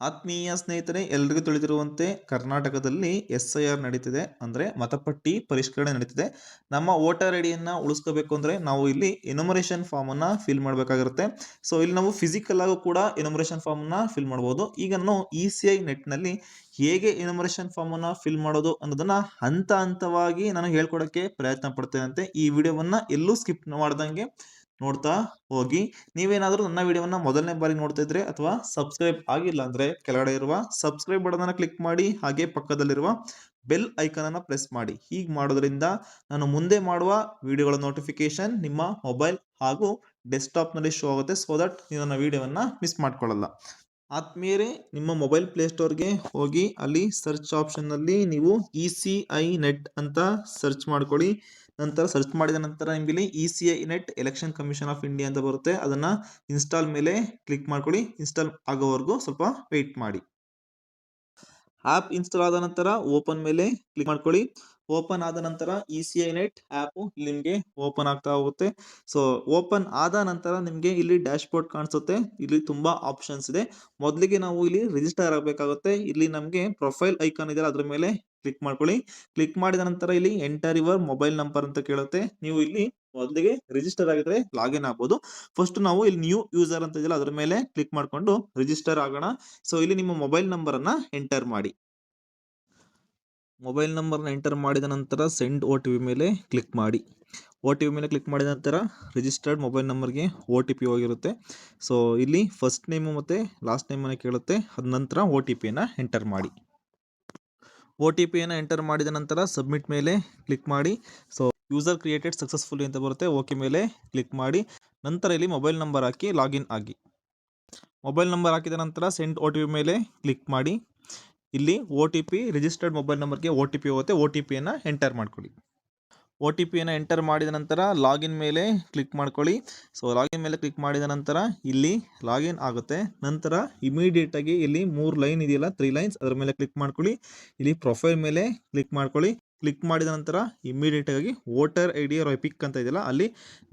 ಆತ್ಮೀಯ ಸ್ನೇಹಿತರೆ, ಎಲ್ರಿಗೂ ತಿಳಿದಿರುವಂತೆ ಕರ್ನಾಟಕದಲ್ಲಿ SIR ನಡೀತಿದೆ. ಅಂದರೆ ಮತಪಟ್ಟಿ ಪರಿಷ್ಕರಣೆ ನಡೀತಿದೆ. ನಮ್ಮ ವೋಟರ್ ಐಡಿಯನ್ನು ಉಳಿಸ್ಕೋಬೇಕು ಅಂದರೆ ನಾವು ಇಲ್ಲಿ ಎನುಮರೇಷನ್ ಫಾರ್ಮನ್ನು ಫಿಲ್ ಮಾಡಬೇಕಾಗಿರುತ್ತೆ. ಸೊ ಇಲ್ಲಿ ನಾವು ಫಿಸಿಕಲ್ ಆಗು ಕೂಡ ಎನುಮರೇಷನ್ ಫಾರ್ಮನ್ನು ಫಿಲ್ ಮಾಡ್ಬೋದು. ಈಗ ನಾನು ECI ನೆಟ್ನಲ್ಲಿ ಹೇಗೆ ಎನುಮರೇಷನ್ ಫಾರ್ಮನ್ನು ಫಿಲ್ ಮಾಡೋದು ಅನ್ನೋದನ್ನ ಹಂತ ಹಂತವಾಗಿ ನಾನು ಹೇಳ್ಕೊಡೋಕ್ಕೆ ಪ್ರಯತ್ನ ಪಡ್ತೇನಂತೆ. ಈ ವಿಡಿಯೋವನ್ನು ಎಲ್ಲೂ ಸ್ಕಿಪ್ ಮಾಡ್ದಂಗೆ ನೋಡ್ತಾ ಹೋಗಿ. ನೀವೇನಾದರೂ ನನ್ನ ವಿಡಿಯೋವನ್ನ ಮೊದಲನೇ ಬಾರಿ ನೋಡ್ತಾ ಇದ್ರೆ ಅಥವಾ ಸಬ್ಸ್ಕ್ರೈಬ್ ಆಗಿಲ್ಲ ಅಂದ್ರೆ ಕೆಳಗಡೆ ಇರುವ ಸಬ್ಸ್ಕ್ರೈಬ್ ಬಟನ್ ಅನ್ನು ಕ್ಲಿಕ್ ಮಾಡಿ, ಹಾಗೆ ಪಕ್ಕದಲ್ಲಿರುವ ಬೆಲ್ ಐಕಾನ್ ಅನ್ನು ಪ್ರೆಸ್ ಮಾಡಿ. ಹೀಗೆ ಮಾಡೋದ್ರಿಂದ ನಾನು ಮುಂದೆ ಮಾಡುವ ವಿಡಿಯೋಗಳ ನೋಟಿಫಿಕೇಶನ್ ನಿಮ್ಮ ಮೊಬೈಲ್ ಹಾಗೂ ಡೆಸ್ಕ್ಟಾಪ್ ನಲ್ಲಿ ಶೋ ಆಗುತ್ತೆ. ಸೊ ದಟ್ ನೀವು ನನ್ನ ವಿಡಿಯೋವನ್ನ ಮಿಸ್ ಮಾಡ್ಕೊಳ್ಳಲ್ಲ. ಆದ್ಮೇಲೆ ನಿಮ್ಮ ಮೊಬೈಲ್ ಪ್ಲೇಸ್ಟೋರ್ಗೆ ಹೋಗಿ ಅಲ್ಲಿ ಸರ್ಚ್ ಆಪ್ಷನ್ ನಲ್ಲಿ ನೀವು ECI ನೆಟ್ ಅಂತ ಸರ್ಚ್ ಮಾಡ್ಕೊಳ್ಳಿ. ನಂತರ ಸರ್ಚ್ ಮಾಡಿದ ನಂತರ ನಿಮಗೆ ಇಲ್ಲಿ ECI net election commission of India ಅಂತ ಬರುತ್ತೆ. ಅದನ್ನ ಇನ್ಸ್ಟಾಲ್ ಮೇಲೆ ಕ್ಲಿಕ್ ಮಾಡ್ಕೊಳ್ಳಿ. ಇನ್ಸ್ಟಾಲ್ ಆಗೋವರೆಗೂ ಸ್ವಲ್ಪ ವೆಯ್ಟ್ ಮಾಡಿ. ಆಪ್ ಇನ್ಸ್ಟಾಲ್ ಆದ ನಂತರ ಓಪನ್ ಮೇಲೆ ಕ್ಲಿಕ್ ಮಾಡ್ಕೊಳ್ಳಿ. ಓಪನ್ ಆದ ನಂತರ ECI ನೆಟ್ ಆ್ಯಪ್ ನಿಮಗೆ ಓಪನ್ ಆಗ್ತಾ ಹೋಗುತ್ತೆ. ಸೊ ಓಪನ್ ಆದ ನಂತರ ನಿಮಗೆ ಇಲ್ಲಿ ಡ್ಯಾಶ್ ಬೋರ್ಡ್ ಕಾಣಿಸುತ್ತೆ. ಇಲ್ಲಿ ತುಂಬಾ ಆಪ್ಷನ್ಸ್ ಇದೆ. ಮೊದಲಿಗೆ ನಾವು ಇಲ್ಲಿ ರಿಜಿಸ್ಟರ್ ಆಗಬೇಕಾಗುತ್ತೆ. ಇಲ್ಲಿ ನಮಗೆ ಪ್ರೊಫೈಲ್ ಐಕಾನ್ ಇದೆಯಲ್ಲ ಅದ್ರ ಮೇಲೆ ಕ್ಲಿಕ್ ಮಾಡ್ಕೊಳ್ಳಿ. ಕ್ಲಿಕ್ ಮಾಡಿದ ನಂತರ ಇಲ್ಲಿ ಎಂಟರ್ ಯುವರ್ ಮೊಬೈಲ್ ನಂಬರ್ ಅಂತ ಕೇಳುತ್ತೆ. ನೀವು ಇಲ್ಲಿ ಮೊದಲಿಗೆ ರಿಜಿಸ್ಟರ್ ಆಗಿದ್ರೆ ಲಾಗಿನ್ ಆಗ್ಬೋದು. ಫಸ್ಟ್ ನಾವು ಇಲ್ಲಿ ನ್ಯೂ ಯೂಸರ್ ಅಂತ ಇದೆಯಲ್ಲ ಅದ್ರ ಮೇಲೆ ಕ್ಲಿಕ್ ಮಾಡ್ಕೊಂಡು ರಿಜಿಸ್ಟರ್ ಆಗೋಣ. ಸೊ ಇಲ್ಲಿ ನಿಮ್ಮ ಮೊಬೈಲ್ ನಂಬರ್ ಅನ್ನ ಎಂಟರ್ ಮಾಡಿ. ಮೊಬೈಲ್ ನಂಬರ್ನ ಎಂಟರ್ ಮಾಡಿದ ನಂತರ ಸೆಂಡ್ OTP ಮೇಲೆ ಕ್ಲಿಕ್ ಮಾಡಿ. OTP ಮೇಲೆ ಕ್ಲಿಕ್ ಮಾಡಿದ ನಂತರ ರಿಜಿಸ್ಟರ್ಡ್ ಮೊಬೈಲ್ ನಂಬರ್ಗೆ OTP ಹೋಗಿರುತ್ತೆ. ಸೊ ಇಲ್ಲಿ ಫಸ್ಟ್ ನೇಮು ಮತ್ತು ಲಾಸ್ಟ್ ನೇಮನ್ನು ಕೇಳುತ್ತೆ. ಅದ ನಂತರ OTPಯನ್ನು ಎಂಟರ್ ಮಾಡಿ. OTPಯನ್ನು ಎಂಟರ್ ಮಾಡಿದ ನಂತರ ಸಬ್ಮಿಟ್ ಮೇಲೆ ಕ್ಲಿಕ್ ಮಾಡಿ. ಸೊ ಯೂಸರ್ ಕ್ರಿಯೇಟೆಡ್ ಸಕ್ಸಸ್ಫುಲಿ ಅಂತ ಬರುತ್ತೆ. ಓಕೆ ಮೇಲೆ ಕ್ಲಿಕ್ ಮಾಡಿ. ನಂತರ ಇಲ್ಲಿ ಮೊಬೈಲ್ ನಂಬರ್ ಹಾಕಿ ಲಾಗಿನ್ ಆಗಿ. ಮೊಬೈಲ್ ನಂಬರ್ ಹಾಕಿದ ನಂತರ ಸೆಂಡ್ OTP ಮೇಲೆ ಕ್ಲಿಕ್ ಮಾಡಿ. ಇಲ್ಲಿ OTP ರಿಜಿಸ್ಟರ್ಡ್ ಮೊಬೈಲ್ ನಂಬರ್ಗೆ OTP ಹೋಗುತ್ತೆ. OTPಯನ್ನು ಎಂಟರ್ ಮಾಡ್ಕೊಳ್ಳಿ. OTPಯನ್ನು ಎಂಟರ್ ಮಾಡಿದ ನಂತರ ಲಾಗಿನ್ ಮೇಲೆ ಕ್ಲಿಕ್ ಮಾಡ್ಕೊಳ್ಳಿ. ಸೊ ಲಾಗಿನ್ ಮೇಲೆ ಕ್ಲಿಕ್ ಮಾಡಿದ ನಂತರ ಇಲ್ಲಿ ಲಾಗಿನ್ ಆಗುತ್ತೆ. ನಂತರ ಇಮಿಡಿಯೇಟಾಗಿ ಇಲ್ಲಿ 3 ಲೈನ್ ಇದೆಯಲ್ಲ, 3 ಲೈನ್ಸ್, ಅದರ ಮೇಲೆ ಕ್ಲಿಕ್ ಮಾಡ್ಕೊಳ್ಳಿ. ಇಲ್ಲಿ ಪ್ರೊಫೈಲ್ ಮೇಲೆ ಕ್ಲಿಕ್ ಮಾಡ್ಕೊಳ್ಳಿ. ಕ್ಲಿಕ್ ಮಾಡಿದ ನಂತರ ಇಮಿಡಿಯೇಟಾಗಿ ವೋಟರ್ ID ಎಪಿಕ್ ಅಂತ ಇದೆಯಲ್ಲ ಅಲ್ಲಿ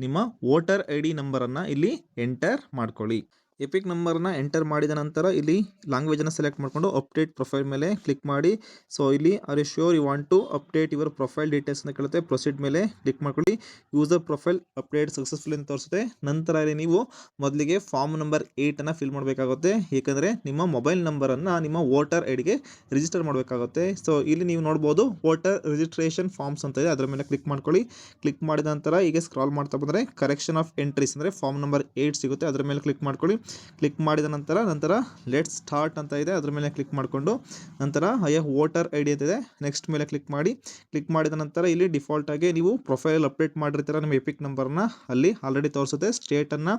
ನಿಮ್ಮ ವೋಟರ್ ID ನಂಬರನ್ನು ಇಲ್ಲಿ ಎಂಟರ್ ಮಾಡ್ಕೊಳ್ಳಿ. ಎಪಿಕ್ ನಂಬರ್ನ ಎಂಟರ್ ಮಾಡಿದ ನಂತರ ಇಲ್ಲಿ ಲ್ಯಾಂಗ್ವೇಜನ್ನು ಸೆಲೆಕ್ಟ್ ಮಾಡಿಕೊಂಡು ಅಪ್ಡೇಟ್ ಪ್ರೊಫೈಲ್ ಮೇಲೆ ಕ್ಲಿಕ್ ಮಾಡಿ. ಸೊ ಇಲ್ಲಿ are you sure you want to update your profile details ಅಂತ ಕೇಳುತ್ತೆ. ಪ್ರೊಸೀಡ್ ಮೇಲೆ ಕ್ಲಿಕ್ ಮಾಡ್ಕೊಳ್ಳಿ. ಯೂಸರ್ ಪ್ರೊಫೈಲ್ ಅಪ್ಡೇಟ್ ಸಕ್ಸಸ್ಫುಲ್ ಅಂತ ತೋರಿಸುತ್ತೆ. ನಂತರ ಇಲ್ಲಿ ನೀವು ಮೊದಲಿಗೆ ಫಾರ್ಮ್ ನಂಬರ್ 8 ಅನ್ನು ಫಿಲ್ ಮಾಡಬೇಕಾಗುತ್ತೆ. ಏಕೆಂದರೆ ನಿಮ್ಮ ಮೊಬೈಲ್ ನಂಬರನ್ನು ನಿಮ್ಮ ವೋಟರ್ ಐಡಿಗೆ ರಿಜಿಸ್ಟರ್ ಮಾಡಬೇಕಾಗುತ್ತೆ. ಸೊ ಇಲ್ಲಿ ನೀವು ನೋಡ್ಬೋದು ವೋಟರ್ ರಿಜಿಸ್ಟ್ರೇಷನ್ ಫಾರ್ಮ್ಸ್ ಅಂತ ಇದೆ, ಅದರ ಮೇಲೆ ಕ್ಲಿಕ್ ಮಾಡ್ಕೊಳ್ಳಿ. ಕ್ಲಿಕ್ ಮಾಡಿದ ನಂತರ ಈಗ ಸ್ಕ್ರಾಲ್ ಮಾಡ್ತಾ ಬಂದರೆ ಕರೆಕ್ಷನ್ ಆಫ್ ಎಂಟ್ರೀಸ್ ಅಂದರೆ ಫಾರ್ಮ್ ನಂಬರ್ 8 ಸಿಗುತ್ತೆ, ಅದರ ಮೇಲೆ ಕ್ಲಿಕ್ ಮಾಡ್ಕೊಳ್ಳಿ. ಕ್ಲಿಕ್ ಮಾಡಿದ ನಂತರ ಲೆಟ್ಸ್ ಸ್ಟಾರ್ಟ್ ಅಂತ ಇದೆ, ಅದರ ಮೇಲೆ ಕ್ಲಿಕ್ ಮಾಡಿಕೊಂಡು ನಂತರ ಐ ಹ್ಯಾವ್ ವೋಟರ್ ID ಅಂತ ಇದೆ, ನೆಕ್ಸ್ಟ್ ಮೇಲೆ ಕ್ಲಿಕ್ ಮಾಡಿ. ಕ್ಲಿಕ್ ಮಾಡಿದ ನಂತರ ಇಲ್ಲಿ ಡಿಫಾಲ್ಟ್ ಆಗಿ ನೀವು ಪ್ರೊಫೈಲ್ ಅಪ್ಡೇಟ್ ಮಾಡಿರ್ತೀರ ನಿಮ್ಮ ಎಪಿಕ್ ನಂಬರ್ನ ಅಲ್ಲಿ ಆಲ್ರೆಡಿ ತೋರಿಸುತ್ತೆ. ಸ್ಟೇಟನ್ನು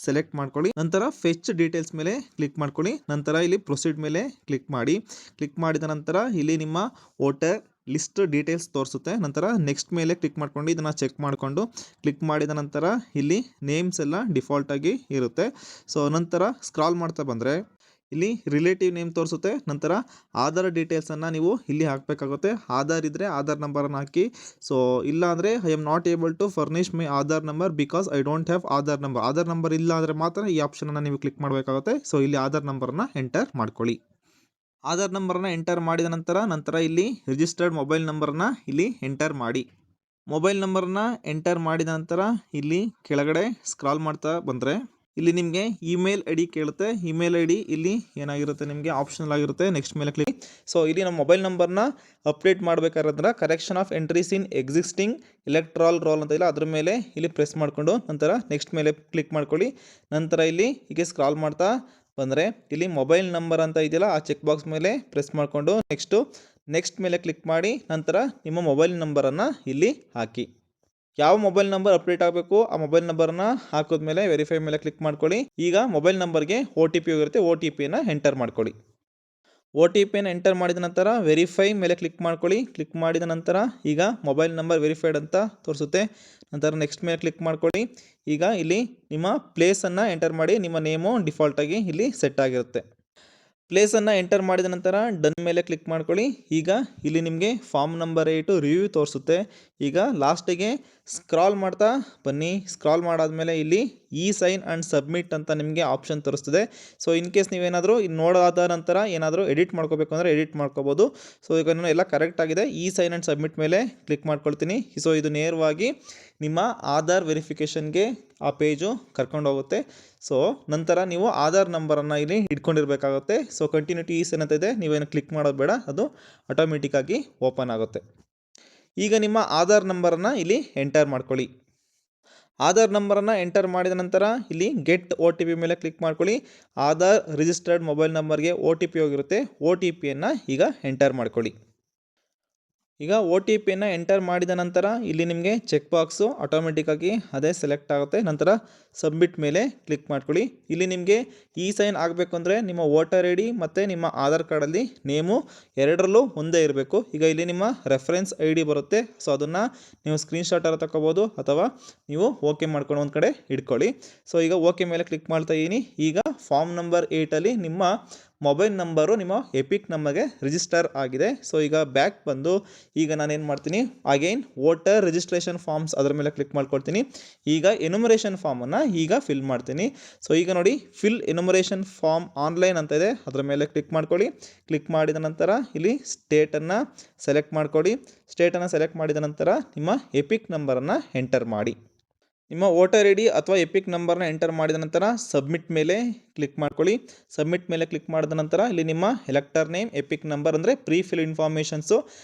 ಸೆಲೆಕ್ಟ್ ಮಾಡ್ಕೊಳ್ಳಿ. ನಂತರ ಫೆಚ್ ಡೀಟೇಲ್ಸ್ ಮೇಲೆ ಕ್ಲಿಕ್ ಮಾಡ್ಕೊಳ್ಳಿ. ನಂತರ ಇಲ್ಲಿ ಪ್ರೊಸೀಡ್ ಮೇಲೆ ಕ್ಲಿಕ್ ಮಾಡಿ. ಕ್ಲಿಕ್ ಮಾಡಿದ ನಂತರ ಇಲ್ಲಿ ನಿಮ್ಮ ವೋಟರ್ ಲಿಸ್ಟ್ ಡೀಟೇಲ್ಸ್ ತೋರಿಸುತ್ತೆ. ನಂತರ ನೆಕ್ಸ್ಟ್ ಮೇಲೆ ಕ್ಲಿಕ್ ಮಾಡ್ಕೊಂಡು ಇದನ್ನು ಚೆಕ್ ಮಾಡಿಕೊಂಡು ಕ್ಲಿಕ್ ಮಾಡಿದ ನಂತರ ಇಲ್ಲಿ ನೇಮ್ಸ್ ಎಲ್ಲ ಡಿಫಾಲ್ಟ್ ಆಗಿ ಇರುತ್ತೆ. ಸೊ ನಂತರ ಸ್ಕ್ರಾಲ್ ಮಾಡ್ತಾ ಬಂದರೆ ಇಲ್ಲಿ ರಿಲೇಟಿವ್ ನೇಮ್ ತೋರಿಸುತ್ತೆ. ನಂತರ ಆಧಾರ್ ಡೀಟೇಲ್ಸನ್ನು ನೀವು ಇಲ್ಲಿ ಹಾಕಬೇಕಾಗುತ್ತೆ. ಆಧಾರ್ ಇದ್ದರೆ ಆಧಾರ್ ನಂಬರನ್ನು ಹಾಕಿ. ಸೊ ಇಲ್ಲ ಅಂದರೆ I am not able to furnish my Aadhaar number because I don't have Aadhaar number. Aadhaar number ಇಲ್ಲ ಅಂದರೆ ಮಾತ್ರ ಈ ಆಪ್ಷನನ್ನು ನೀವು ಕ್ಲಿಕ್ ಮಾಡಬೇಕಾಗುತ್ತೆ. ಸೊ ಇಲ್ಲಿ ಆಧಾರ್ ನಂಬರನ್ನು ಎಂಟರ್ ಮಾಡ್ಕೊಳ್ಳಿ. ಆಧಾರ್ ನಂಬರನ್ನು ಎಂಟರ್ ಮಾಡಿದ ನಂತರ ಇಲ್ಲಿ ರಿಜಿಸ್ಟರ್ಡ್ ಮೊಬೈಲ್ ನಂಬರನ್ನ ಇಲ್ಲಿ ಎಂಟರ್ ಮಾಡಿ. ಮೊಬೈಲ್ ನಂಬರನ್ನ ಎಂಟರ್ ಮಾಡಿದ ನಂತರ ಇಲ್ಲಿ ಕೆಳಗಡೆ ಸ್ಕ್ರಾಲ್ ಮಾಡ್ತಾ ಬಂದರೆ ಇಲ್ಲಿ ನಿಮಗೆ ಇಮೇಲ್ ID ಕೇಳುತ್ತೆ. ಇಮೇಲ್ ID ಇಲ್ಲಿ ಏನಾಗಿರುತ್ತೆ ನಿಮಗೆ ಆಪ್ಷನಲ್ ಆಗಿರುತ್ತೆ. ನೆಕ್ಸ್ಟ್ ಮೇಲೆ ಕ್ಲಿಕ್. ಸೊ ಇಲ್ಲಿ ನಮ್ಮ ಮೊಬೈಲ್ ನಂಬರ್ನ ಅಪ್ಡೇಟ್ ಮಾಡಬೇಕಾದ್ರೆ correction of entries in existing electoral roll ಅಂತ ಇಲ್ಲ, ಅದ್ರ ಮೇಲೆ ಇಲ್ಲಿ ಪ್ರೆಸ್ ಮಾಡಿಕೊಂಡು ನಂತರ ನೆಕ್ಸ್ಟ್ ಮೇಲೆ ಕ್ಲಿಕ್ ಮಾಡ್ಕೊಳ್ಳಿ. ನಂತರ ಇಲ್ಲಿ ಹೀಗೆ ಸ್ಕ್ರಾಲ್ ಮಾಡ್ತಾ ಬಂದರೆ ಇಲ್ಲಿ ಮೊಬೈಲ್ ನಂಬರ್ ಅಂತ ಇದೆಯಲ್ಲ ಆ ಚೆಕ್ ಬಾಕ್ಸ್ ಮೇಲೆ ಪ್ರೆಸ್ ಮಾಡಿಕೊಂಡು ನೆಕ್ಸ್ಟ್ ಮೇಲೆ ಕ್ಲಿಕ್ ಮಾಡಿ. ನಂತರ ನಿಮ್ಮ ಮೊಬೈಲ್ ನಂಬರನ್ನು ಇಲ್ಲಿ ಹಾಕಿ. ಯಾವ ಮೊಬೈಲ್ ನಂಬರ್ ಅಪ್ಡೇಟ್ ಆಗಬೇಕು ಆ ಮೊಬೈಲ್ ನಂಬರ್ನ ಹಾಕಿದ್ಮೇಲೆ ವೆರಿಫೈ ಮೇಲೆ ಕ್ಲಿಕ್ ಮಾಡ್ಕೊಳ್ಳಿ. ಈಗ ಮೊಬೈಲ್ ನಂಬರ್ಗೆ OTP ಹೋಗಿರುತ್ತೆ, OTPಯನ್ನು ಎಂಟರ್ ಮಾಡ್ಕೊಳ್ಳಿ. OTPಯನ್ನು ಎಂಟರ್ ಮಾಡಿದ ನಂತರ ವೆರಿಫೈ ಮೇಲೆ ಕ್ಲಿಕ್ ಮಾಡ್ಕೊಳ್ಳಿ. ಕ್ಲಿಕ್ ಮಾಡಿದ ನಂತರ ಈಗ ಮೊಬೈಲ್ ನಂಬರ್ ವೆರಿಫೈಡ್ ಅಂತ ತೋರಿಸುತ್ತೆ. ನಂತರ ನೆಕ್ಸ್ಟ್ ಮೇಲೆ ಕ್ಲಿಕ್ ಮಾಡ್ಕೊಳ್ಳಿ. ಈಗ ಇಲ್ಲಿ ನಿಮ್ಮ ಪ್ಲೇಸನ್ನು ಎಂಟರ್ ಮಾಡಿ. ನಿಮ್ಮ ನೇಮು ಡಿಫಾಲ್ಟಾಗಿ ಇಲ್ಲಿ ಸೆಟ್ ಆಗಿರುತ್ತೆ. ಪ್ಲೇಸನ್ನು ಎಂಟರ್ ಮಾಡಿದ ನಂತರ ಡನ್ ಮೇಲೆ ಕ್ಲಿಕ್ ಮಾಡ್ಕೊಳ್ಳಿ. ಈಗ ಇಲ್ಲಿ ನಿಮಗೆ ಫಾರ್ಮ್ ನಂಬರ್ 8 ರಿವ್ಯೂ ತೋರಿಸುತ್ತೆ. ಈಗ ಲಾಸ್ಟಿಗೆ ಸ್ಕ್ರಾಲ್ ಮಾಡ್ತಾ ಬನ್ನಿ. ಸ್ಕ್ರಾಲ್ ಮಾಡಾದ್ಮೇಲೆ ಇಲ್ಲಿ ಇ ಸೈನ್ ಆ್ಯಂಡ್ ಸಬ್ಮಿಟ್ ಅಂತ ನಿಮಗೆ ಆಪ್ಷನ್ ತೋರಿಸ್ತದೆ. ಸೊ ಇನ್ ಕೇಸ್ ನೀವೇನಾದರೂ ನೋಡಾದ ನಂತರ ಏನಾದರೂ ಎಡಿಟ್ ಮಾಡ್ಕೋಬೇಕು ಅಂದರೆ ಎಡಿಟ್ ಮಾಡ್ಕೋಬೋದು. ಸೊ ಈಗ ನಾನು ಎಲ್ಲ ಕರೆಕ್ಟ್ ಆಗಿದೆ. ಇ ಸೈನ್ ಆ್ಯಂಡ್ ಸಬ್ಮಿಟ್ ಮೇಲೆ ಕ್ಲಿಕ್ ಮಾಡ್ಕೊಳ್ತೀನಿ. ಸೊ ಇದು ನೇರವಾಗಿ ನಿಮ್ಮ ಆಧಾರ್ ವೆರಿಫಿಕೇಷನ್ಗೆ ಆ ಪೇಜು ಕರ್ಕೊಂಡು ಹೋಗುತ್ತೆ. ಸೊ ನಂತರ ನೀವು ಆಧಾರ್ ನಂಬರನ್ನು ಇಲ್ಲಿ ಇಟ್ಕೊಂಡಿರಬೇಕಾಗುತ್ತೆ. ಸೊ ಕಂಟಿನ್ಯೂಟಿ ಈಸ್ ಏನಂತ ಇದೆ, ನೀವೇನು ಕ್ಲಿಕ್ ಮಾಡೋದು ಬೇಡ, ಅದು ಆಟೋಮೆಟಿಕ್ಕಾಗಿ ಓಪನ್ ಆಗುತ್ತೆ. ಈಗ ನಿಮ್ಮ ಆಧಾರ್ ನಂಬರನ್ನು ಇಲ್ಲಿ ಎಂಟರ್ ಮಾಡ್ಕೊಳ್ಳಿ. ಆಧಾರ್ ನಂಬರನ್ನು ಎಂಟರ್ ಮಾಡಿದ ನಂತರ ಇಲ್ಲಿ ಗೆಟ್ ಒ ಟಿ ಪಿ ಮೇಲೆ ಕ್ಲಿಕ್ ಮಾಡ್ಕೊಳ್ಳಿ. ಆಧಾರ್ ರಿಜಿಸ್ಟರ್ಡ್ ಮೊಬೈಲ್ ನಂಬರ್ಗೆ ಒ ಟಿ ಪಿ ಹೋಗಿರುತ್ತೆ. ಒ ಟಿ ಪಿಯನ್ನು ಈಗ ಎಂಟರ್ ಮಾಡ್ಕೊಳ್ಳಿ. ಈಗ ಒ ಟಿ ಪಿಯನ್ನು ಎಂಟರ್ ಮಾಡಿದ ನಂತರ ಇಲ್ಲಿ ನಿಮಗೆ ಚೆಕ್ ಬಾಕ್ಸು ಆಟೋಮೆಟಿಕ್ಕಾಗಿ ಅದೇ ಸೆಲೆಕ್ಟ್ ಆಗುತ್ತೆ. ನಂತರ ಸಬ್ಮಿಟ್ ಮೇಲೆ ಕ್ಲಿಕ್ ಮಾಡ್ಕೊಳ್ಳಿ. ಇಲ್ಲಿ ನಿಮಗೆ ಇ ಸೈನ್ ಆಗಬೇಕು ಅಂದರೆ ನಿಮ್ಮ ವೋಟರ್ ಐ ಡಿ ಮತ್ತು ನಿಮ್ಮ ಆಧಾರ್ ಕಾರ್ಡಲ್ಲಿ ನೇಮು ಎರಡರಲ್ಲೂ ಒಂದೇ ಇರಬೇಕು. ಈಗ ಇಲ್ಲಿ ನಿಮ್ಮ ರೆಫರೆನ್ಸ್ ಐ ಡಿ ಬರುತ್ತೆ. ಸೊ ಅದನ್ನು ನೀವು ಸ್ಕ್ರೀನ್ಶಾಟನ್ನು ತಗೋಬೋದು ಅಥವಾ ನೀವು ಓಕೆ ಮಾಡ್ಕೊಂಡು ಒಂದು ಕಡೆ ಇಟ್ಕೊಳ್ಳಿ. ಸೊ ಈಗ ಓಕೆ ಮೇಲೆ ಕ್ಲಿಕ್ ಮಾಡ್ತಾ ಇದ್ದೀನಿ. ಈಗ ಫಾರ್ಮ್ ನಂಬರ್ 8ಅಲ್ಲಿ ನಿಮ್ಮ ಮೊಬೈಲ್ ನಂಬರು ನಿಮ್ಮ ಎಪಿಕ್ ನಂಬರ್ಗೆ ರಿಜಿಸ್ಟರ್ ಆಗಿದೆ. ಸೊ ಈಗ ಬ್ಯಾಕ್ ಬಂದು ಈಗ ನಾನೇನು ಮಾಡ್ತೀನಿ, ಅಗೈನ್ ವೋಟರ್ ರಿಜಿಸ್ಟ್ರೇಷನ್ ಫಾರ್ಮ್ಸ್ ಅದರ ಮೇಲೆ ಕ್ಲಿಕ್ ಮಾಡ್ಕೊಳ್ತೀನಿ. ಈಗ ಎನ್ಯುಮರೇಷನ್ ಫಾರ್ಮನ್ನು ಈಗ ಫಿಲ್ ಮಾಡ್ತೀನಿ. ಸೊ ಈಗ ನೋಡಿ ಫಿಲ್ ಎನ್ಯುಮರೇಷನ್ ಫಾರ್ಮ್ ಆನ್ಲೈನ್ ಅಂತ ಇದೆ, ಅದರ ಮೇಲೆ ಕ್ಲಿಕ್ ಮಾಡ್ಕೊಳ್ಳಿ. ಕ್ಲಿಕ್ ಮಾಡಿದ ನಂತರ ಇಲ್ಲಿ ಸ್ಟೇಟನ್ನು ಸೆಲೆಕ್ಟ್ ಮಾಡ್ಕೊಳ್ಳಿ. ಸ್ಟೇಟನ್ನು ಸೆಲೆಕ್ಟ್ ಮಾಡಿದ ನಂತರ ನಿಮ್ಮ ಎಪಿಕ್ ನಂಬರನ್ನು ಎಂಟರ್ ಮಾಡಿ. ನಿಮ್ಮ ವೋಟರ್ ಐ ಡಿ ಅಥವಾ ಎಪಿಕ್ ನಂಬರ್ನ ಎಂಟರ್ ಮಾಡಿದ ನಂತರ ಸಬ್ಮಿಟ್ ಮೇಲೆ ಕ್ಲಿಕ್ ಮಾಡ್ಕೊಳ್ಳಿ. ಸಬ್ಮಿಟ್ ಮೇಲೆ ಕ್ಲಿಕ್ ಮಾಡಿದ ನಂತರ ಇಲ್ಲಿ ನಿಮ್ಮ ಎಲೆಕ್ಟರ್ ನೇಮ್, ಎಪಿಕ್ ನಂಬರ್ ಅಂದರೆ ಪ್ರೀ ಫಿಲ್ ಇನ್ಫಾರ್ಮೇಷನ್ಸು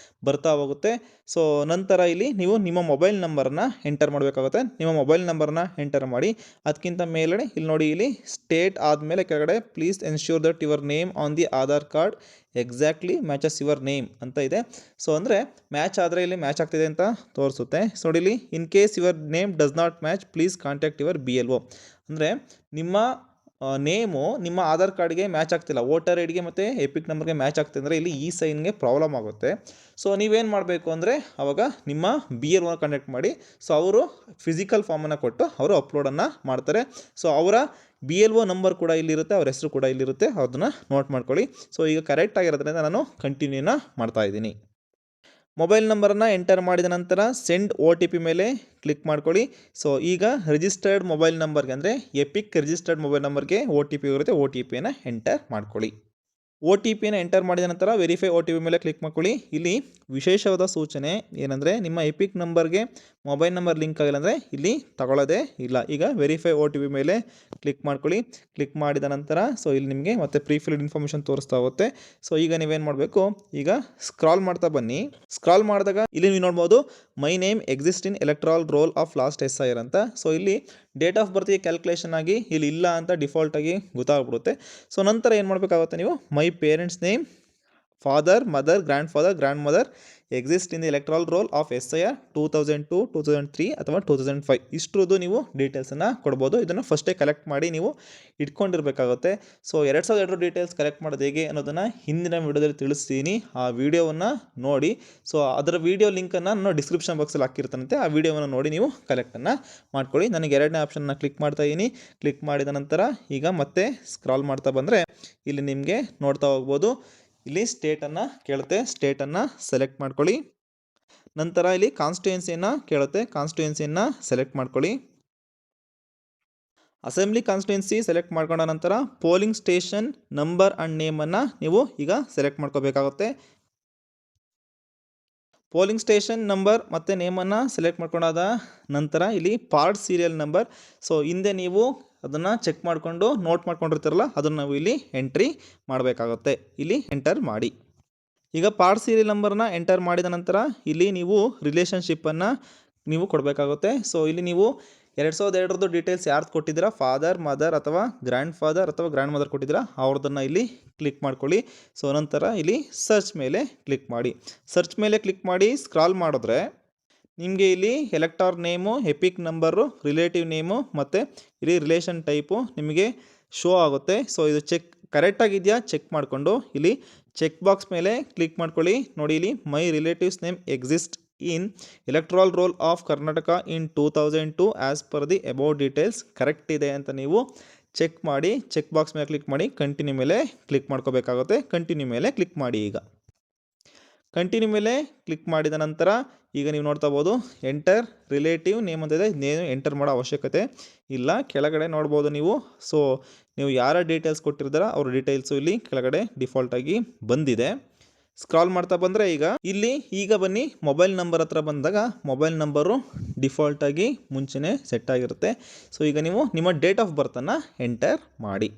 ಬರ್ತಾ ಹೋಗುತ್ತೆ. ಸೊ ನಂತರ ಇಲ್ಲಿ ನೀವು ನಿಮ್ಮ ಮೊಬೈಲ್ ನಂಬರನ್ನ ಎಂಟರ್ ಮಾಡಬೇಕಾಗುತ್ತೆ. ನಿಮ್ಮ ಮೊಬೈಲ್ ನಂಬರನ್ನ ಎಂಟರ್ ಮಾಡಿ. ಅದಕ್ಕಿಂತ ಮೇಲ್ಗಡೆ ಇಲ್ಲಿ ನೋಡಿ, ಇಲ್ಲಿ ಸ್ಟೇಟ್ ಆದಮೇಲೆ ಕೆಳಗಡೆ please ensure that your name on the Aadhaar card exactly matches your name ಅಂತ ಇದೆ. ಸೊ ಅಂದರೆ ಮ್ಯಾಚ್ ಆದರೆ ಇಲ್ಲಿ ಮ್ಯಾಚ್ ಆಗ್ತಿದೆ ಅಂತ ತೋರಿಸುತ್ತೆ. ಸೊ ನೋಡಿ ಇಲ್ಲಿ in case your name does not match please contact your BLO. ಅಂದರೆ ನಿಮ್ಮ ನೇಮು ನಿಮ್ಮ ಆಧಾರ್ ಕಾರ್ಡ್ಗೆ ಮ್ಯಾಚ್ ಆಗ್ತಿಲ್ಲ, ವೋಟರ್ ಐ ಡಿಗೆ ಮತ್ತು ಎಪಿಕ್ ನಂಬರ್ಗೆ ಮ್ಯಾಚ್ ಆಗ್ತಿದೆ ಅಂದರೆ ಇಲ್ಲಿ ಇ ಸೈನ್ಗೆ ಪ್ರಾಬ್ಲಮ್ ಆಗುತ್ತೆ. ಸೊ ನೀವೇನು ಮಾಡಬೇಕು ಅಂದರೆ ಆವಾಗ ನಿಮ್ಮ BLO ಕಾಂಟ್ಯಾಕ್ಟ್ ಮಾಡಿ. ಸೊ ಅವರು ಫಿಸಿಕಲ್ ಫಾರ್ಮನ್ನು ಕೊಟ್ಟು ಅವರು ಅಪ್ಲೋಡನ್ನು ಮಾಡ್ತಾರೆ. ಸೊ ಅವರ BLO ನಂಬರ್ ಕೂಡ ಇಲ್ಲಿರುತ್ತೆ, ಅವ್ರ ಹೆಸರು ಕೂಡ ಇಲ್ಲಿರುತ್ತೆ, ಅದನ್ನು ನೋಟ್ ಮಾಡ್ಕೊಳ್ಳಿ. ಸೊ ಈಗ ಕರೆಕ್ಟ್ ಆಗಿರೋದ್ರಿಂದ ನಾನು ಕಂಟಿನ್ಯೂನ ಮಾಡ್ತಾ ಇದ್ದೀನಿ. ಮೊಬೈಲ್ ನಂಬರನ್ನು ಎಂಟರ್ ಮಾಡಿದ ನಂತರ ಸೆಂಡ್ ಒ ಟಿ ಪಿ ಮೇಲೆ ಕ್ಲಿಕ್ ಮಾಡ್ಕೊಳ್ಳಿ. ಸೊ ಈಗ ರಿಜಿಸ್ಟರ್ಡ್ ಮೊಬೈಲ್ ನಂಬರ್ಗೆ ಅಂದರೆ ಎಪಿಕ್ ರಿಜಿಸ್ಟರ್ಡ್ ಮೊಬೈಲ್ ನಂಬರ್ಗೆ ಒ ಟಿ ಪಿ ಇರುತ್ತೆ, ಒ ಟಿ ಪಿಯನ್ನು ಎಂಟರ್ ಮಾಡ್ಕೊಳ್ಳಿ. ಒ ಟಿ ಪಿಯನ್ನು ಎಂಟರ್ ಮಾಡಿದ ನಂತರ ವೆರಿಫೈ ಒ ಟಿ ಪಿ ಮೇಲೆ ಕ್ಲಿಕ್ ಮಾಡ್ಕೊಳ್ಳಿ. ಇಲ್ಲಿ ವಿಶೇಷವಾದ ಸೂಚನೆ ಏನಂದರೆ ನಿಮ್ಮ ಎಪಿಕ್ ನಂಬರ್ಗೆ ಮೊಬೈಲ್ ನಂಬರ್ ಲಿಂಕ್ ಆಗಿಲ್ಲ ಅಂದರೆ ಇಲ್ಲಿ ತಗೊಳ್ಳೋದೇ ಇಲ್ಲ. ಈಗ ವೆರಿಫೈ ಒ ಟಿ ಪಿ ಮೇಲೆ ಕ್ಲಿಕ್ ಮಾಡ್ಕೊಳ್ಳಿ. ಕ್ಲಿಕ್ ಮಾಡಿದ ನಂತರ ಸೊ ಇಲ್ಲಿ ನಿಮಗೆ ಮತ್ತೆ ಪ್ರೀಫಿಲ್ಡ್ ಇನ್ಫಾರ್ಮೇಷನ್ ತೋರಿಸ್ತಾ ಹೋಗುತ್ತೆ. ಸೊ ಈಗ ನೀವೇನು ಮಾಡಬೇಕು, ಈಗ ಸ್ಕ್ರಾಲ್ ಮಾಡ್ತಾ ಬನ್ನಿ. ಸ್ಕ್ರಾಲ್ ಮಾಡಿದಾಗ ಇಲ್ಲಿ ನೀವು ನೋಡ್ಬೋದು my name exist in electoral roll of last SIR ಅಂತ. ಸೊ ಇಲ್ಲಿ ಡೇಟ್ ಆಫ್ ಬರ್ತ್ಗೆ ಕ್ಯಾಲ್ಕುಲೇಷನ್ ಆಗಿ ಇಲ್ಲಿ ಇಲ್ಲ ಅಂತ ಡಿಫಾಲ್ಟಾಗಿ ಗೊತ್ತಾಗ್ಬಿಡುತ್ತೆ. ಸೊ ನಂತರ ಏನು ಮಾಡಬೇಕಾಗುತ್ತೆ, ನೀವು my parents name, father, mother, grand father, grand mother exist in the electoral roll of SIR 2002, 2003 ಅಥವಾ 2005 ಇಷ್ಟರದ್ದು ನೀವು ಡೀಟೇಲ್ಸನ್ನು ಕೊಡ್ಬೋದು. ಇದನ್ನು ಫಸ್ಟೇ ಕಲೆಕ್ಟ್ ಮಾಡಿ ನೀವು ಇಟ್ಕೊಂಡಿರಬೇಕಾಗುತ್ತೆ. ಸೊ 2002 ಡೀಟೇಲ್ಸ್ ಕಲೆಕ್ಟ್ ಮಾಡೋದು ಹೇಗೆ ಅನ್ನೋದನ್ನು ಹಿಂದಿನ ವಿಡಿಯೋದಲ್ಲಿ ತಿಳಿಸ್ತೀನಿ, ಆ ವಿಡಿಯೋವನ್ನು ನೋಡಿ. ಸೊ ಅದರ ವಿಡಿಯೋ ಲಿಂಕನ್ನು ನಾನು ಡಿಸ್ಕ್ರಿಪ್ಷನ್ ಬಾಕ್ಸಲ್ಲಿ ಹಾಕಿರ್ತಾನಂತೆ, ಆ ವಿಡಿಯೋವನ್ನು ನೋಡಿ ನೀವು ಕಲೆಕ್ಟನ್ನು ಮಾಡ್ಕೊಳ್ಳಿ. ನನಗೆ ಎರಡನೇ ಆಪ್ಷನ್ನ ಕ್ಲಿಕ್ ಮಾಡ್ತಾ ಇದ್ದೀನಿ. ಕ್ಲಿಕ್ ಮಾಡಿದ ನಂತರ ಈಗ ಮತ್ತೆ ಸ್ಕ್ರಾಲ್ ಮಾಡ್ತಾ ಬಂದರೆ ಇಲ್ಲಿ ನಿಮಗೆ ನೋಡ್ತಾ ಹೋಗ್ಬೋದು, ಇಲ್ಲಿ ಸ್ಟೇಟನ್ನು ಕೇಳುತ್ತೆ, ಸ್ಟೇಟನ್ನು ಸೆಲೆಕ್ಟ್ ಮಾಡ್ಕೊಳ್ಳಿ. ನಂತರ ಇಲ್ಲಿ ಕಾನ್ಸ್ಟಿಟ್ಯೂಯೆನ್ಸಿಯನ್ನು ಕೇಳುತ್ತೆ, ಕಾನ್ಸ್ಟಿಟ್ಯೂಯೆನ್ಸಿಯನ್ನು ಸೆಲೆಕ್ಟ್ ಮಾಡ್ಕೊಳ್ಳಿ. ಅಸೆಂಬ್ಲಿ ಕಾನ್ಸ್ಟಿಟ್ಯೂಯೆನ್ಸಿ ಸೆಲೆಕ್ಟ್ ಮಾಡ್ಕೊಂಡ ನಂತರ ಪೋಲಿಂಗ್ ಸ್ಟೇಷನ್ ನಂಬರ್ ಆ್ಯಂಡ್ ನೇಮನ್ನು ನೀವು ಈಗ ಸೆಲೆಕ್ಟ್ ಮಾಡ್ಕೋಬೇಕಾಗುತ್ತೆ. ಪೋಲಿಂಗ್ ಸ್ಟೇಷನ್ ನಂಬರ್ ಮತ್ತು ನೇಮನ್ನು ಸೆಲೆಕ್ಟ್ ಮಾಡ್ಕೊಂಡಾದ ನಂತರ ಇಲ್ಲಿ ಪಾರ್ಟ್ ಸೀರಿಯಲ್ ನಂಬರ್, ಸೊ ಹಿಂದೆ ನೀವು ಅದನ್ನು ಚೆಕ್ ಮಾಡಿಕೊಂಡು ನೋಟ್ ಮಾಡ್ಕೊಂಡಿರ್ತೀರಲ್ಲ ಅದನ್ನು ನಾವು ಇಲ್ಲಿ ಎಂಟ್ರಿ ಮಾಡಬೇಕಾಗುತ್ತೆ. ಇಲ್ಲಿ ಎಂಟರ್ ಮಾಡಿ. ಈಗ ಪಾರ್ಟ್ ಸೀರಿಯಲ್ ನಂಬರ್ನ ಎಂಟರ್ ಮಾಡಿದ ನಂತರ ಇಲ್ಲಿ ನೀವು ರಿಲೇಷನ್ಶಿಪ್ಪನ್ನು ನೀವು ಕೊಡಬೇಕಾಗುತ್ತೆ. ಸೊ ಇಲ್ಲಿ ನೀವು 2002 ಡೀಟೇಲ್ಸ್ ಯಾರ್ದು ಕೊಟ್ಟಿದ್ದೀರಾ, ಫಾದರ್, ಮದರ್ ಅಥವಾ ಗ್ರ್ಯಾಂಡ್ ಫಾದರ್ ಅಥವಾ ಗ್ರ್ಯಾಂಡ್ ಮದರ್ ಕೊಟ್ಟಿದ್ದೀರಾ ಅವ್ರದ್ದನ್ನು ಇಲ್ಲಿ ಕ್ಲಿಕ್ ಮಾಡ್ಕೊಳ್ಳಿ. ಸೊ ನಂತರ ಇಲ್ಲಿ ಸರ್ಚ್ ಮೇಲೆ ಕ್ಲಿಕ್ ಮಾಡಿ. ಸರ್ಚ್ ಮೇಲೆ ಕ್ಲಿಕ್ ಮಾಡಿ ಸ್ಕ್ರಾಲ್ ಮಾಡಿದ್ರೆ ನಿಮಗೆ ಇಲ್ಲಿ elector name, EPIC number, relative name ಮತ್ತು ಇಲ್ಲಿ ರಿಲೇಷನ್ ಟೈಪು ನಿಮಗೆ ಶೋ ಆಗುತ್ತೆ. ಸೊ ಇದು ಕರೆಕ್ಟಾಗಿದೆಯಾ ಚೆಕ್ ಮಾಡಿಕೊಂಡು ಇಲ್ಲಿ ಚೆಕ್ ಬಾಕ್ಸ್ ಮೇಲೆ ಕ್ಲಿಕ್ ಮಾಡ್ಕೊಳ್ಳಿ. ನೋಡಿ ಇಲ್ಲಿ my relative's name exist in electoral roll of Karnataka in 2002 as per the above details correct ಇದೆ ಅಂತ ನೀವು ಚೆಕ್ ಮಾಡಿ ಚೆಕ್ ಬಾಕ್ಸ್ ಮೇಲೆ ಕ್ಲಿಕ್ ಮಾಡಿ ಕಂಟಿನ್ಯೂ ಮೇಲೆ ಕ್ಲಿಕ್ ಮಾಡ್ಕೋಬೇಕಾಗುತ್ತೆ. ಕಂಟಿನ್ಯೂ ಮೇಲೆ ಕ್ಲಿಕ್ ಮಾಡಿ. ಈಗ ಕಂಟಿನ್ಯೂ ಮೇಲೆ ಕ್ಲಿಕ್ ಮಾಡಿದ ನಂತರ ಈಗ ನೀವು ನೋಡ್ತಾ ಇರ್ಬೋದು ಎಂಟರ್ ರಿಲೇಟಿವ್ ನೇಮ್ ಅಂತಿದೆ. ನೇಮ್ ಎಂಟರ್ ಮಾಡೋ ಅವಶ್ಯಕತೆ ಇಲ್ಲ. ಕೆಳಗಡೆ ನೋಡ್ಬೋದು ನೀವು. ಸೊ ನೀವು ಯಾರ ಡೀಟೇಲ್ಸ್ ಕೊಟ್ಟಿರ್ತಾರ ಅವ್ರ ಡೀಟೇಲ್ಸು ಇಲ್ಲಿ ಕೆಳಗಡೆ ಡಿಫಾಲ್ಟಾಗಿ ಬಂದಿದೆ. ಸ್ಕ್ರಾಲ್ ಮಾಡ್ತಾ ಬಂದರೆ ಈಗ ಬನ್ನಿ ಮೊಬೈಲ್ ನಂಬರ್ ಹತ್ರ ಬಂದಾಗ ಮೊಬೈಲ್ ನಂಬರು ಡಿಫಾಲ್ಟಾಗಿ ಮುಂಚೆನೇ ಸೆಟ್ ಆಗಿರುತ್ತೆ. ಸೊ ಈಗ ನೀವು ನಿಮ್ಮ ಡೇಟ್ ಆಫ್ ಬರ್ತನ್ನು ಎಂಟರ್ ಮಾಡಿ.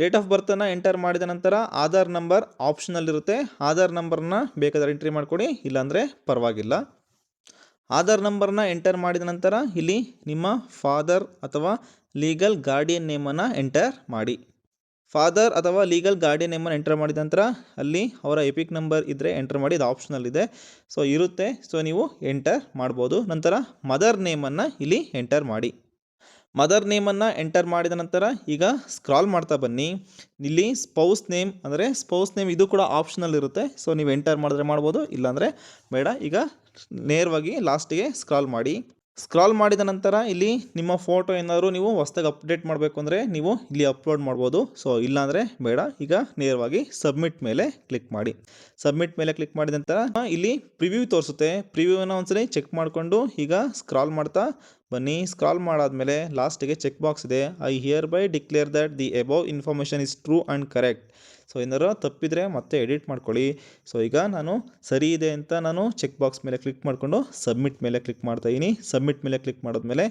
ಡೇಟ್ ಆಫ್ ಬರ್ತನ್ನು ಎಂಟರ್ ಮಾಡಿದ ನಂತರ ಆಧಾರ್ ನಂಬರ್ ಆಪ್ಷನಲ್ ಇರುತ್ತೆ. ಆಧಾರ್ ನಂಬರ್ನ ಬೇಕಾದರೆ ಎಂಟ್ರಿ ಮಾಡ್ಕೊಡಿ, ಇಲ್ಲಾಂದರೆ ಪರವಾಗಿಲ್ಲ. ಆಧಾರ್ ನಂಬರ್ನ ಎಂಟರ್ ಮಾಡಿದ ನಂತರ ಇಲ್ಲಿ ನಿಮ್ಮ ಫಾದರ್ ಅಥವಾ ಲೀಗಲ್ ಗಾರ್ಡಿಯನ್ ನೇಮನ್ನು ಎಂಟರ್ ಮಾಡಿ. ಫಾದರ್ ಅಥವಾ ಲೀಗಲ್ ಗಾರ್ಡಿಯನ್ ನೇಮನ್ನು ಎಂಟರ್ ಮಾಡಿದ ನಂತರ ಅಲ್ಲಿ ಅವರ ಎಪಿಕ್ ನಂಬರ್ ಇದ್ದರೆ ಎಂಟರ್ ಮಾಡಿ, ಇದು ಆಪ್ಷನಲ್ ಇದೆ. ಸೊ ಇರುತ್ತೆ, ಸೊ ನೀವು ಎಂಟರ್ ಮಾಡ್ಬೋದು. ನಂತರ ಮದರ್ ನೇಮನ್ನು ಇಲ್ಲಿ ಎಂಟರ್ ಮಾಡಿ. ಮದರ್ ನೇಮನ್ನು ಎಂಟರ್ ಮಾಡಿದ ನಂತರ ಈಗ ಸ್ಕ್ರಾಲ್ ಮಾಡ್ತಾ ಬನ್ನಿ. ಇಲ್ಲಿ ಸ್ಪೌಸ್ ನೇಮ್ ಇದು ಕೂಡ ಆಪ್ಷನಲ್ ಇರುತ್ತೆ. ಸೊ ನೀವು ಎಂಟರ್ ಮಾಡಿದ್ರೆ ಮಾಡ್ಬೋದು, ಇಲ್ಲಾಂದರೆ ಬೇಡ. ಈಗ ನೇರವಾಗಿ ಲಾಸ್ಟಿಗೆ ಸ್ಕ್ರಾಲ್ ಮಾಡಿ. ಸ್ಕ್ರಾಲ್ ಮಾಡಿದ ನಂತರ ಇಲ್ಲಿ ನಿಮ್ಮ ಫೋಟೋ ಏನಾದರೂ ನೀವು ಹೊಸದಾಗಿ ಅಪ್ಡೇಟ್ ಮಾಡಬೇಕು ಅಂದರೆ ನೀವು ಇಲ್ಲಿ ಅಪ್ಲೋಡ್ ಮಾಡ್ಬೋದು. ಸೊ ಇಲ್ಲಾಂದರೆ ಬೇಡ. ಈಗ ನೇರವಾಗಿ ಸಬ್ಮಿಟ್ ಮೇಲೆ ಕ್ಲಿಕ್ ಮಾಡಿ. ಸಬ್ಮಿಟ್ ಮೇಲೆ ಕ್ಲಿಕ್ ಮಾಡಿದ ನಂತರ ಇಲ್ಲಿ ಪ್ರಿವ್ಯೂ ತೋರಿಸುತ್ತೆ. ಪ್ರಿವ್ಯೂನ ಒಂದ್ಸಲಿ ಚೆಕ್ ಮಾಡಿಕೊಂಡು ಈಗ ಸ್ಕ್ರಾಲ್ ಮಾಡ್ತಾ ಬನ್ನಿ. ಸ್ಕ್ರಾಲ್ ಮಾಡಾದಮೇಲೆ ಲಾಸ್ಟಿಗೆ ಚೆಕ್ ಬಾಕ್ಸ್ ಇದೆ. I here by declare that the above information is true and correct. So ಏನಾರು ತಪ್ಪಿದರೆ ಮತ್ತೆ ಎಡಿಟ್ ಮಾಡ್ಕೊಳ್ಳಿ. ಸೊ ಈಗ ನಾನು ಸರಿ ಇದೆ ಅಂತ ನಾನು ಚೆಕ್ ಬಾಕ್ಸ್ ಮೇಲೆ ಕ್ಲಿಕ್ ಮಾಡಿಕೊಂಡು ಸಬ್ಮಿಟ್ ಮೇಲೆ ಕ್ಲಿಕ್ ಮಾಡ್ತಾಯಿದ್ದೀನಿ. ಸಬ್ಮಿಟ್ ಮೇಲೆ ಕ್ಲಿಕ್ ಮಾಡಿದ್ಮೇಲೆ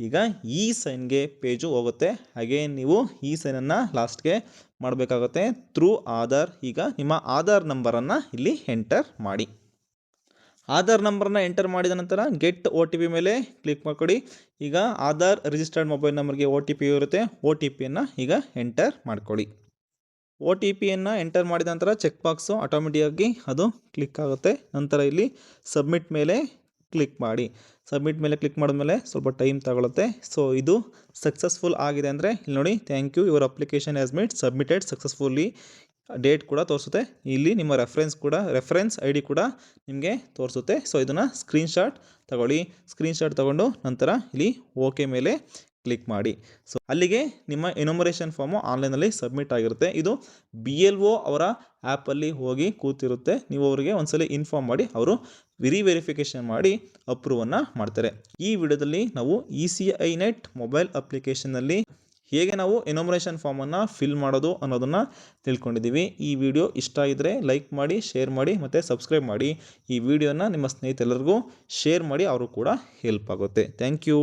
ಈಗ ಈ ಸೈನ್ಗೆ ಪೇಜು ಹೋಗುತ್ತೆ. ಹಾಗೆ ನೀವು ಈ ಸೈನನ್ನು ಲಾಸ್ಟ್ಗೆ ಮಾಡಬೇಕಾಗುತ್ತೆ ಥ್ರೂ ಆಧಾರ್. ಈಗ ನಿಮ್ಮ ಆಧಾರ್ ನಂಬರನ್ನು ಇಲ್ಲಿ ಎಂಟರ್ ಮಾಡಿ. ಆಧಾರ್ ನಂಬರ್ನ ಎಂಟರ್ ಮಾಡಿದ ನಂತರ ಗೆಟ್ OTP ಮೇಲೆ ಕ್ಲಿಕ್ ಮಾಡಿಕೊಡಿ. ಈಗ ಆಧಾರ್ ರಿಜಿಸ್ಟರ್ಡ್ ಮೊಬೈಲ್ ನಂಬರ್ಗೆ OTP ಇರುತ್ತೆ. OTPಯನ್ನು ಈಗ ಎಂಟರ್ ಮಾಡಿಕೊಡಿ. OTPಯನ್ನು ಎಂಟರ್ ಮಾಡಿದ ನಂತರ ಚೆಕ್ ಬಾಕ್ಸು ಆಟೋಮೆಟಿಕ್ಕಾಗಿ ಅದು ಕ್ಲಿಕ್ ಆಗುತ್ತೆ. ನಂತರ ಇಲ್ಲಿ ಸಬ್ಮಿಟ್ ಮೇಲೆ ಕ್ಲಿಕ್ ಮಾಡಿ. ಸಬ್ಮಿಟ್ ಮೇಲೆ ಕ್ಲಿಕ್ ಮಾಡಿದ್ಮೇಲೆ ಸ್ವಲ್ಪ ಟೈಮ್ ತಗೊಳುತ್ತೆ. ಸೊ ಇದು ಸಕ್ಸಸ್ಫುಲ್ ಆಗಿದೆ ಅಂದರೆ ಇಲ್ಲಿ ನೋಡಿ, thank you, your application has been submitted successfully. Date ಕೂಡ ತೋರಿಸುತ್ತೆ. ಇಲ್ಲಿ ನಿಮ್ಮ ರೆಫರೆನ್ಸ್ ID ಕೂಡ ನಿಮಗೆ ತೋರಿಸುತ್ತೆ. ಸೊ ಇದನ್ನು ಸ್ಕ್ರೀನ್ಶಾಟ್ ತಗೊಳ್ಳಿ. ಸ್ಕ್ರೀನ್ಶಾಟ್ ತಗೊಂಡು ನಂತರ ಇಲ್ಲಿ ಓಕೆ ಮೇಲೆ ಕ್ಲಿಕ್ ಮಾಡಿ. ಸೊ ಅಲ್ಲಿಗೆ ನಿಮ್ಮ ಎನ್ಯುಮರೇಷನ್ ಫಾರ್ಮು ಆನ್ಲೈನಲ್ಲಿ ಸಬ್ಮಿಟ್ ಆಗಿರುತ್ತೆ. ಇದು BLO ಅವರ ಆ್ಯಪಲ್ಲಿ ಹೋಗಿ ಕೂತಿರುತ್ತೆ. ನೀವು ಅವರಿಗೆ ಒಂದ್ಸಲ ಇನ್ಫಾರ್ಮ್ ಮಾಡಿ, ಅವರು ವೆರಿಫಿಕೇಷನ್ ಮಾಡಿ ಅಪ್ರೂವನ್ನು ಮಾಡ್ತಾರೆ. ಈ ವಿಡಿಯೋದಲ್ಲಿ ನಾವು ECI ನೆಟ್ ಮೊಬೈಲ್ ಅಪ್ಲಿಕೇಶನ್ನಲ್ಲಿ ಹೇಗೆ ನಾವು ಎನ್ಯುಮರೇಷನ್ ಫಾರ್ಮನ್ನು ಫಿಲ್ ಮಾಡೋದು ಅನ್ನೋದನ್ನು ತಿಳ್ಕೊಂಡಿದ್ದೀವಿ. ಈ ವಿಡಿಯೋ ಇಷ್ಟ ಇದ್ದರೆ ಲೈಕ್ ಮಾಡಿ, ಶೇರ್ ಮಾಡಿ ಮತ್ತು ಸಬ್ಸ್ಕ್ರೈಬ್ ಮಾಡಿ. ಈ ವಿಡಿಯೋನ ನಿಮ್ಮ ಸ್ನೇಹಿತರೆಲ್ಲರಿಗೂ ಶೇರ್ ಮಾಡಿ, ಅವರು ಕೂಡ ಹೆಲ್ಪ್ ಆಗುತ್ತೆ. Thank you.